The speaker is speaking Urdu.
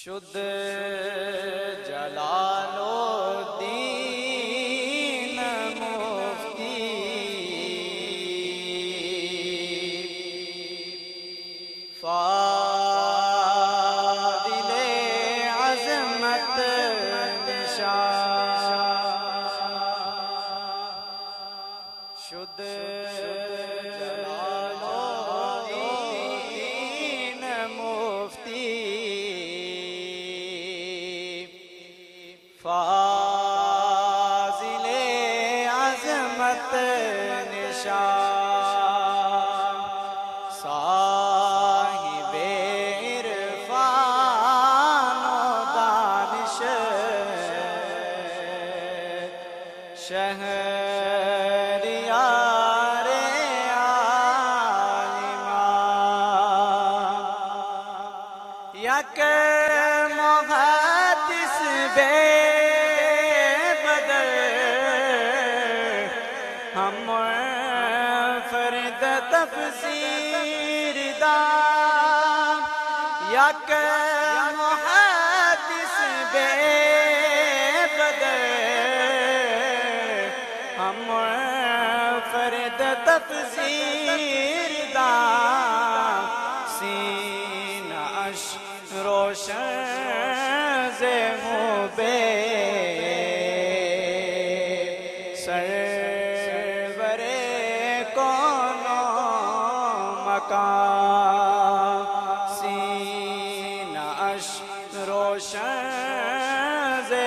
شد جلال الدین مفتی فاضل عظمت نشان شد جلال الدین مفتی فاضل عظمت نشان صاحب عرفان و دانش شہریار عالمان یک محدث بے ہم فرد تفسیر دا یک محدث بے بدر ہم فرد تفسیر دا سینہ اش روشن سے مبے سینہ اش روشن سے